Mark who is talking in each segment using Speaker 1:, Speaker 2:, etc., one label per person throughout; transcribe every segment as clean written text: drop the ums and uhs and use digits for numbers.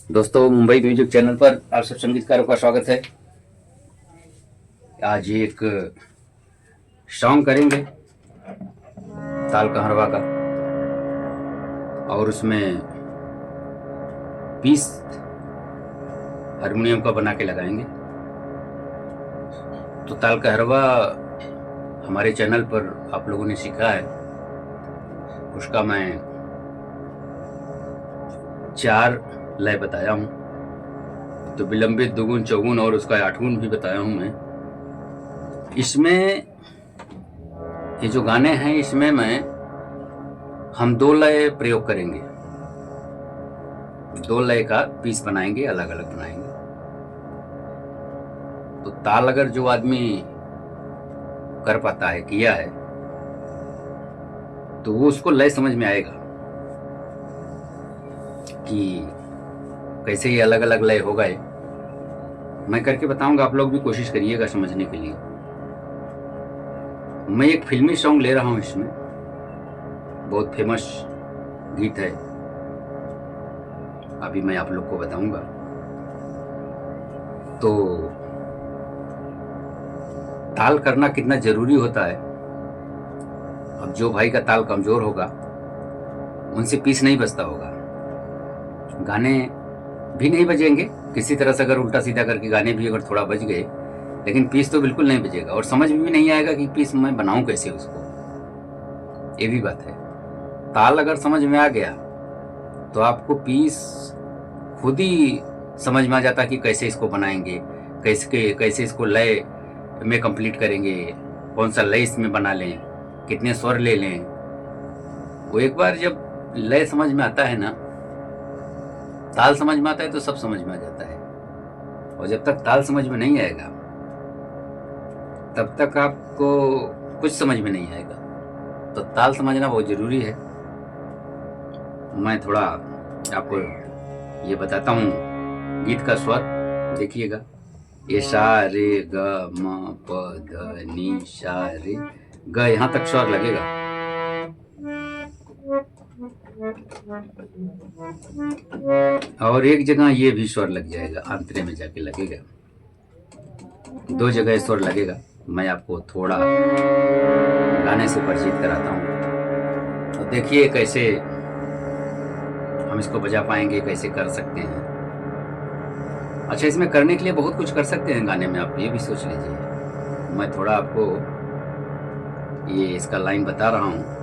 Speaker 1: दोस्तों, Mumbai music channel पर आप सब संगीतकारों का स्वागत है। आज एक सॉन्ग करेंगे ताल कहरवा का, और उसमें पीस हारमोनियम का बना के लगाएंगे। तो ताल कहरवा हमारे चैनल पर आप लोगों ने सीखा है, उसका मैं 4 लय बताया हूँ। तो विलंबित, दुगुन, चौगुन और उसका 8गुन भी बताया हूँ मैं। इसमें ये जो गाने हैं, इसमें हम 2 लय प्रयोग करेंगे, 2 लय का पीस बनाएंगे, अलग अलग बनाएंगे। तो ताल अगर जो आदमी कर पाता है, किया है, तो वो उसको लय समझ में आएगा कि कैसे ये अलग अलग लय हो गए। मैं करके बताऊंगा, आप लोग भी कोशिश करिएगा समझने के लिए। मैं एक फिल्मी सॉन्ग ले रहा हूं, इसमें बहुत फेमस गीत है, अभी मैं आप लोग को बताऊंगा। तो ताल करना कितना जरूरी होता है। अब जो भाई का ताल कमजोर होगा, उनसे पीस नहीं बजता होगा, गाने भी नहीं बजेंगे किसी तरह से। अगर उल्टा सीधा करके गाने भी अगर थोड़ा बज गए, लेकिन पीस तो बिल्कुल नहीं बजेगा, और समझ में भी नहीं आएगा कि पीस मैं बनाऊं कैसे उसको। ये भी बात है। ताल अगर समझ में आ गया तो आपको पीस खुद ही समझ में आ जाता है कि कैसे इसको बनाएंगे, कैसे इसको लय में कंप्लीट करेंगे, कौन सा लय इसमें बना लें, कितने स्वर ले लें। वो एक बार जब लय समझ में आता है ना, ताल समझ में आता है, तो सब समझ में आ जाता है। और जब तक ताल समझ में नहीं आएगा, तब तक आपको कुछ समझ में नहीं आएगा। तो ताल समझना बहुत जरूरी है। मैं थोड़ा आपको ये बताता हूँ गीत का स्वर, देखिएगा। ये सा रे ग म प ध नि सा रे ग, यहाँ तक स्वर लगेगा। और एक जगह ये भी स्वर लग जाएगा, अंतरे में जाके लगेगा। 2 जगह स्वर लगेगा। मैं आपको थोड़ा गाने से परिचित कराता हूँ, तो देखिए कैसे हम इसको बजा पाएंगे, कैसे कर सकते हैं। अच्छा, इसमें करने के लिए बहुत कुछ कर सकते हैं गाने में, आप ये भी सोच लीजिए। मैं थोड़ा आपको ये इसका लाइन बता रहा हूँ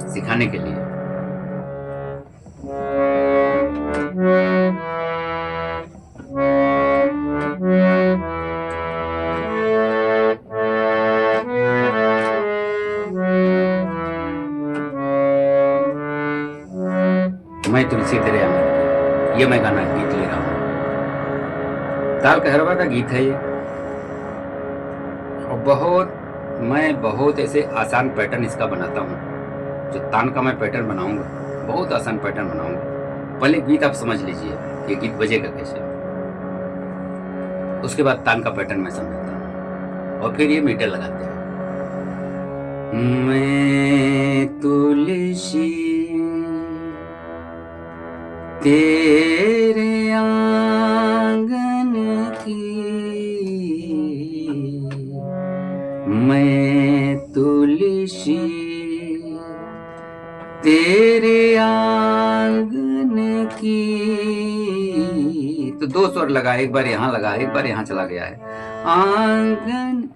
Speaker 1: सिखाने के लिए। मैं तुलसी तेरे आंगन, ये मैं गाना गीत ले रहा हूँ। ताल कहरवा का गीत है ये, और मैं बहुत ऐसे आसान पैटर्न इसका बनाता हूँ। जो तान का मैं पैटर्न बनाऊंगा, बहुत आसान पैटर्न बनाऊंगा। पहले गीत आप समझ लीजिए कि गीत बजेगा कैसे, उसके बाद तान का पैटर्न मैं समझाता हूँ, और फिर ये मीटर लगाते हैं। मैं तुलसी तेरे आंगन की, मैं तुलसी तेरे आंगन की। तो 2 स्वर लगा, एक बार यहाँ लगा, एक बार यहाँ चला गया है। आंगन,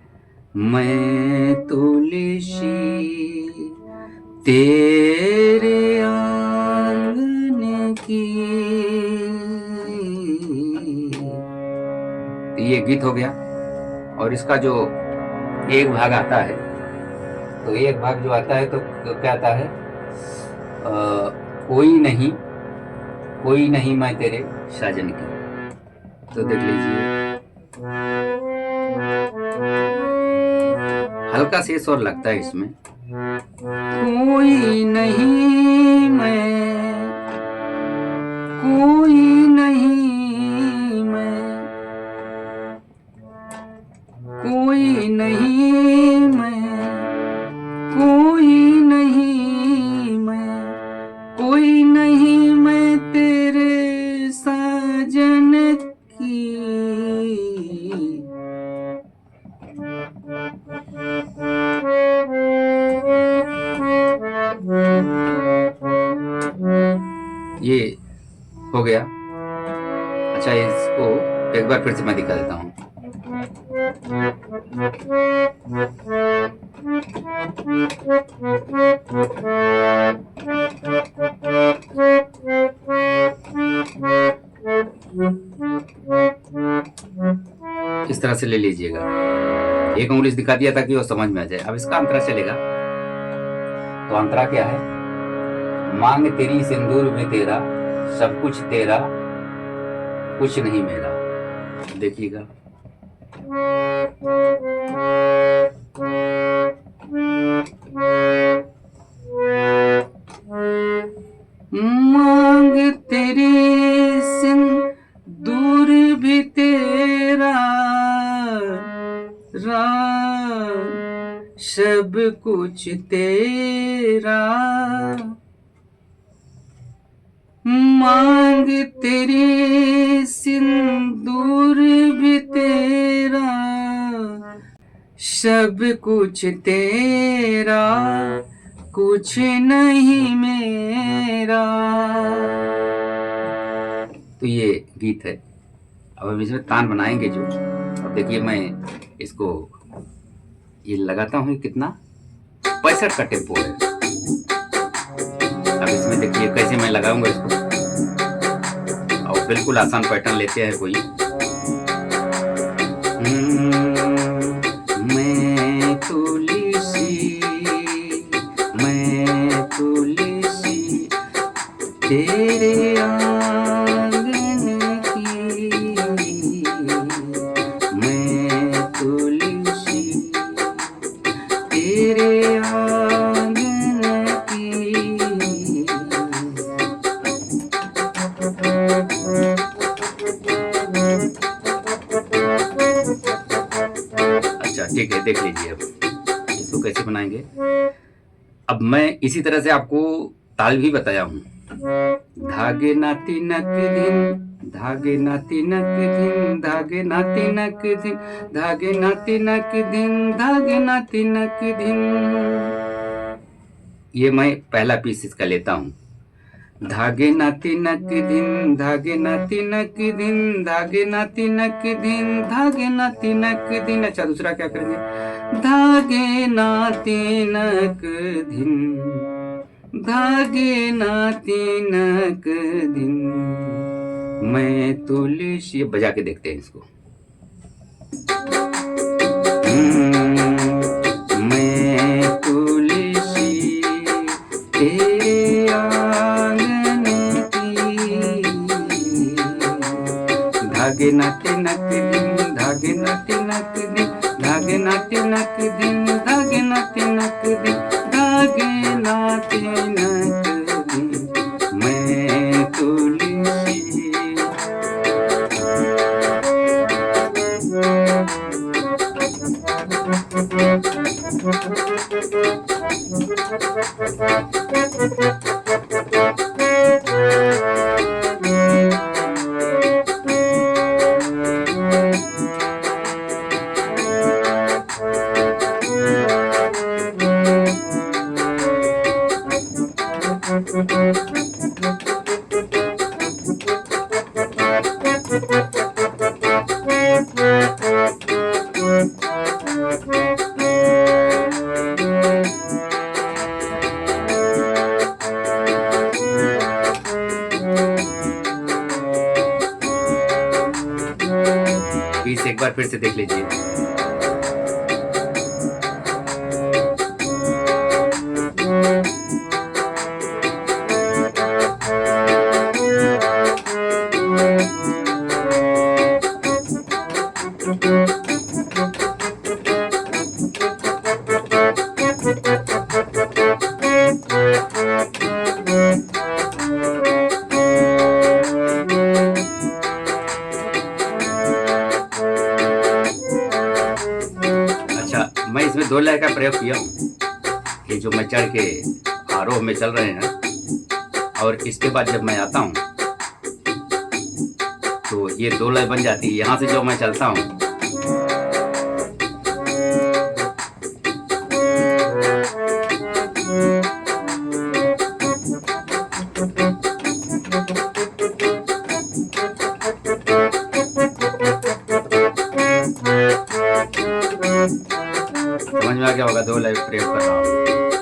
Speaker 1: मैं तुलसी तेरे आंगन की। ये गीत हो गया। और इसका जो एक भाग आता है, तो एक भाग जो आता है तो क्या आता है, कोई नहीं, कोई नहीं मैं तेरे साजन की। तो देख लीजिए, हल्का से स्वर लगता है इसमें। कोई नहीं मैं, कोई नहीं मैं, कोई नहीं मैं, कोई नहीं मैं, कोई नहीं मैं तेरे साथ हो गया। अच्छा, इसको एक बार फिर से मैं दिखा देता हूँ। इस तरह से ले लीजिएगा। एक उंगली से दिखा दिया ताकि वो समझ में आ जाए। अब इसका अंतरा चलेगा। तो अंतरा क्या है? मांग तेरी सिंदूर में तेरा, सब कुछ तेरा, कुछ नहीं मेरा। देखिएगा। मांग तेरी सिंदूर भी तेरा, सब कुछ तेरा। मांग तेरी सिंदूर भी तेरा, सब कुछ तेरा, कुछ नहीं मेरा। तो ये गीत है। अब हम इसमें तान बनाएंगे जो। अब देखिए, मैं इसको ये लगाता हूँ। कितना 65 का टेम्पो है। अब इसमें देखिए कैसे मैं लगाऊंगा इसको। और बिल्कुल आसान पैटर्न लेते हैं कोई। मैं तुलसी, मैं तुलसी तेरे आंगन की, मैं तुलसी तेरे आंगन की। अच्छा ठीक है, देख लीजिए अब इसको कैसे बनाएंगे। अब मैं इसी तरह से आपको ताल भी बताया हूँ। धागे नाती नक दिन, धागे नाती नक दिन, धागे नाती नक दिन, धागे नाती नक दिन, धागे नाती नक दिन। ये मैं पहला पीस इसका लेता हूँ। धागे नाती नक दिन, धागे नाती नक दिन, धागे नाती नक दिन, धागे नाती नक दिन। अच्छा, दूसरा क्या करेंगे? धागे नाती नक दिन, धागे नाती नक दिन, मैं तुलसी। बजा के देखते हैं इसको। मैं तुलसी तेरे आंगन की, धागे नाते नक दिन, धागे नाते नक दिन, धागे नाते नक दिन, धागे नाते नक दिन, धागे नाते नक दिन, मैं तुलसी। पीस एक बार फिर से देख लीजिए। मैं इसमें 2 लय का प्रयोग किया हूँ कि जो मैं चढ़ के आरोह में चल रहे हैं, और इसके बाद जब मैं आता हूँ तो ये 2 लय बन जाती है। यहाँ से जो मैं चलता हूँ, दो लय प्रयोग कर रहा हूँ।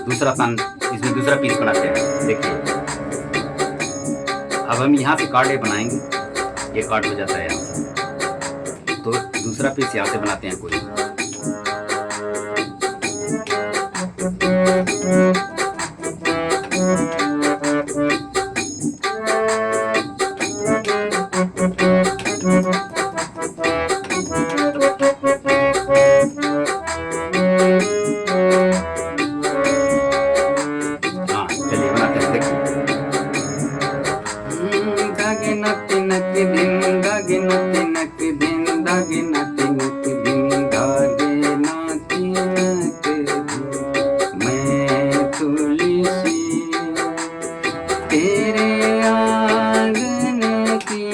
Speaker 1: दूसरा तान, इसमें दूसरा पीस बनाते हैं। देखिए अब हम यहाँ से कार्ड बनाएंगे, ये कार्ड हो जाता है यहाँ से, तो दूसरा पीस यहाँ से बनाते हैं कोई। हाँ चलिए बनाते हैं। देखिए धागे नक नक दिन, धागे नक नक दिन, धागे नक नक दिन, धागे नाक नक दिन। मैं तुलसी तेरे आंगन की,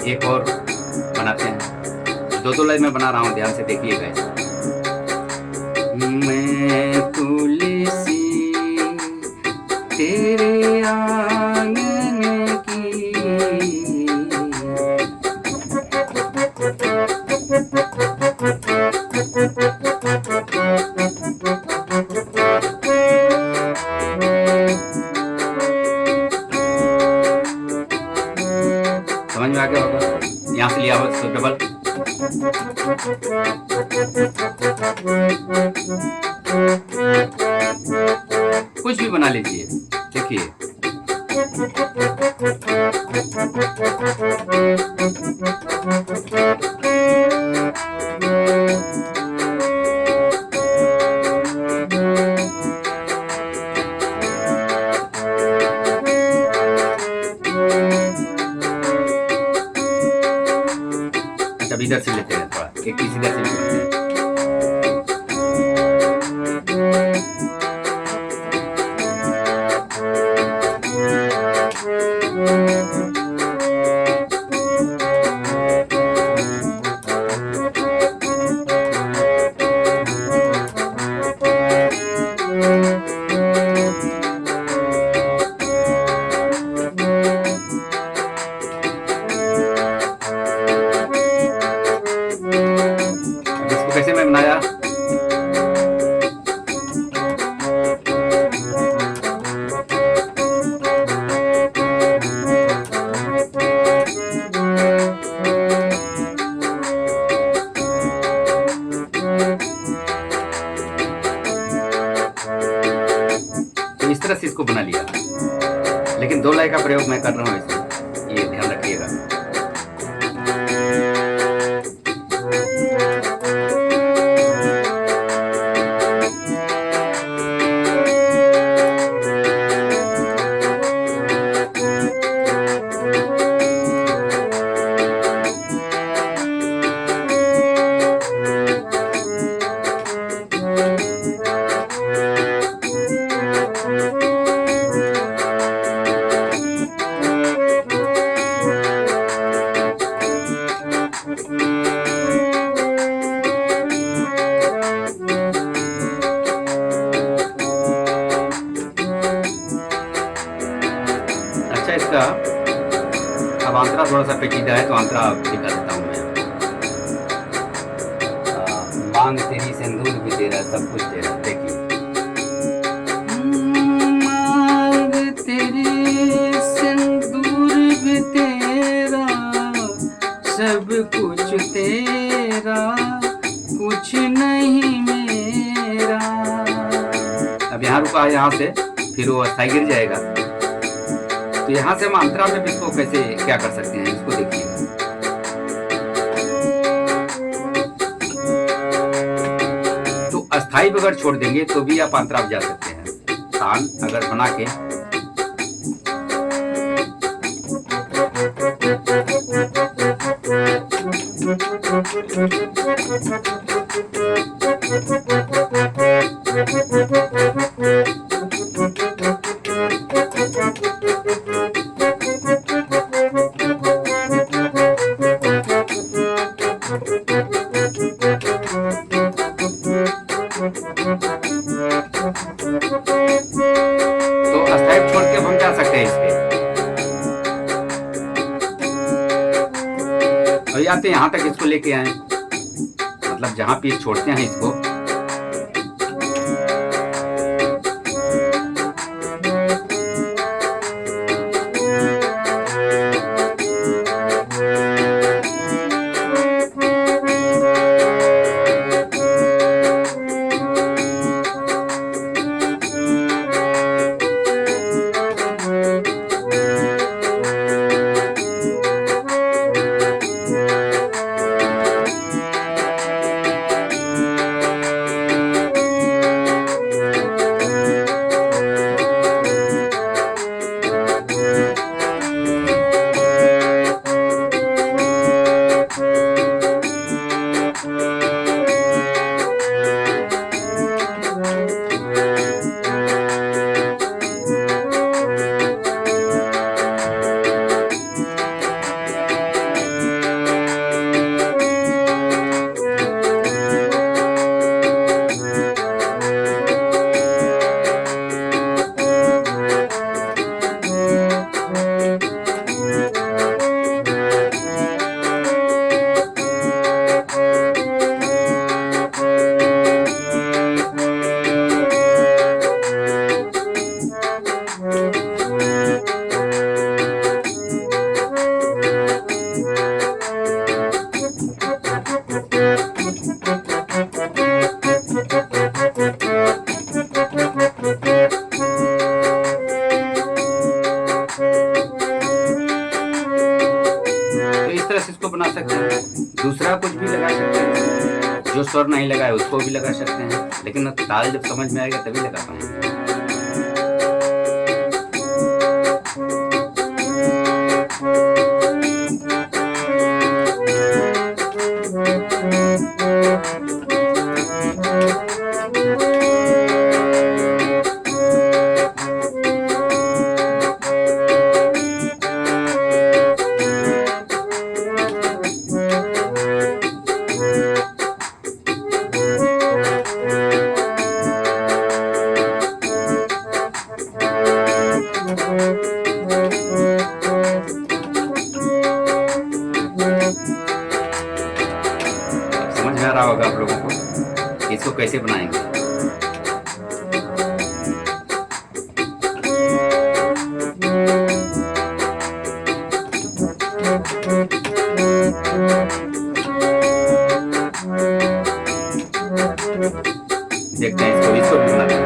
Speaker 1: एक और बनाते हैं। दो लाइन में बना रहा हूँ, ध्यान से देखिएगा इसे। मैं तुलसी तेरे आंगन की, समझ में आ गया होगा। यहाँ से लिया हो तो डबल, कुछ भी बना लीजिए। देखिए अब इधर से लेते हैं थोड़ा, एक इस इधर से भी करते हैं। कैसे मैं बनाया, तो इस तरह से इसको बना लिया, लेकिन दो लय का प्रयोग मैं कर रहा हूँ इसमें, ये ध्यान रखिएगा। अच्छा, इसका अब आंतरा थोड़ा सा पेचीदा है तो आंतरा दिखा देता हूँ मैं। मांग तेरी सिंदूर भी तेरा, सब कुछ तेरा। देखिए मांग तेरी सिंदूर भी तेरा, सब कुछ तेरा, कुछ नहीं मेरा। अब यहाँ रुका है, यहाँ से फिर वो अस्थाई गिर जाएगा, तो यहाँ से हम अंतरा में इसको कैसे क्या कर सकते हैं, इसको देखिए। तो अस्थाई अगर छोड़ देंगे तो भी आप अंतरा जा सकते हैं। आसान अगर बना के तो स्टेप छोड़ के हम जा सकते हैं इस पे। और या तो यहाँ तक इसको लेके आए, मतलब जहाँ पीस छोड़ते हैं इसको इसको बना सकते हैं। दूसरा कुछ भी लगा सकते हैं, जो स्वर नहीं लगाए उसको भी लगा सकते हैं, लेकिन ताल जब समझ में आएगा तभी लगा पाएंगे। समझ में आ रहा होगा आप लोगों को इसको कैसे बनाएंगे। देखते हैं इसको भी बनाते हैं।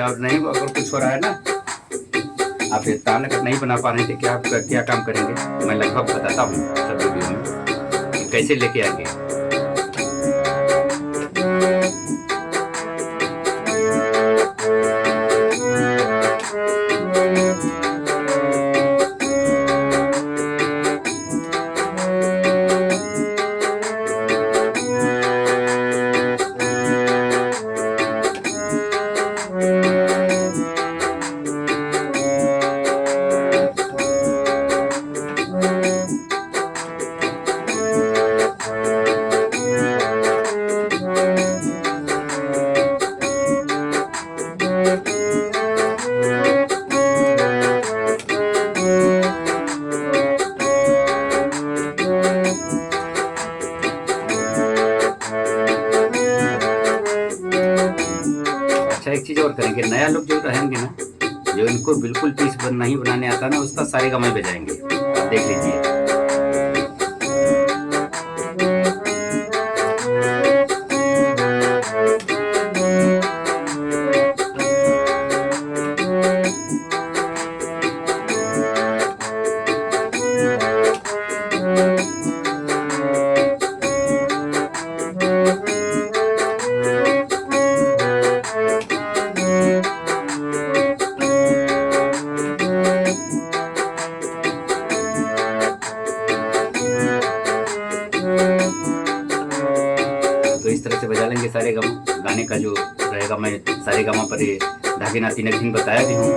Speaker 1: और नहीं अगर कुछ हो रहा है ना, आप ये ताल अगर नहीं बना पा रहे थे, क्या आप क्या काम करेंगे? मैं लगभग बताता हूँ सब वीडियो में कि कैसे लेके आएंगे। अच्छा, एक चीज़ और करेंगे, नया लोग जो रहेंगे ना, जो इनको बिल्कुल पीस नहीं बनाने आता ना, उसका सारे गामा बजाएंगे, आप देख लीजिए। तो इस तरह से बजा लेंगे सारे गामा। गाने का जो रहेगा, मैं सारे गामा पर ये धागे नाती नक दिन बताया भी हूँ।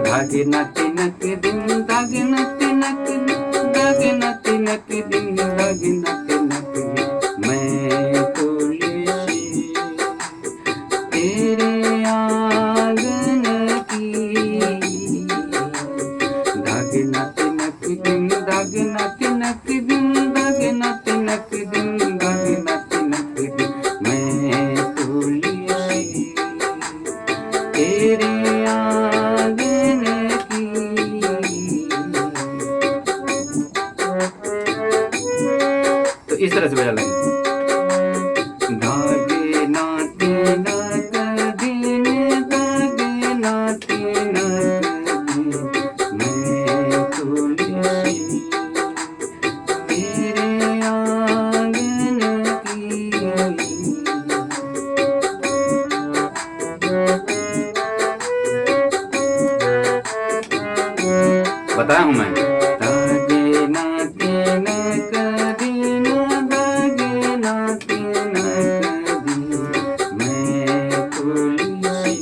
Speaker 1: धागे नाती नक दिन, धागे नाती नक दिन, धागे नाती नक दिन, धागे नाती नक दिन, मैं तुलसी तेरे आंगन की। धागे नाती नक दिन, धागे नाती नक दिन, धागे नाती नक दिन, धागे नाती नक दिन, मैं तुलसी तेरे आंगन की। तो इस तरह से बजा लेंगे। धागे नाती नक दिन, धागे नाती नक दिन, मैं तुलसी तेरे आंगन की। बताया हूँ मैं। धागे नाती नक दिन, धागे नाती नक दिन, मैं तुलसी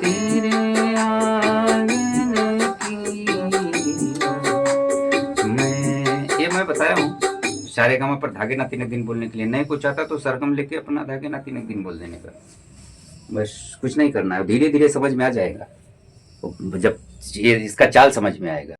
Speaker 1: तेरे आंगन की। मैं बताया हूँ सारे गामा पर धागे नाती नक दिन बोलने के लिए। नहीं कुछ आता तो सरगम लेके अपना धागे नाती नक दिन बोल देने का, बस कुछ नहीं करना है। धीरे धीरे समझ में आ जाएगा जब ये इसका चाल समझ में आएगा।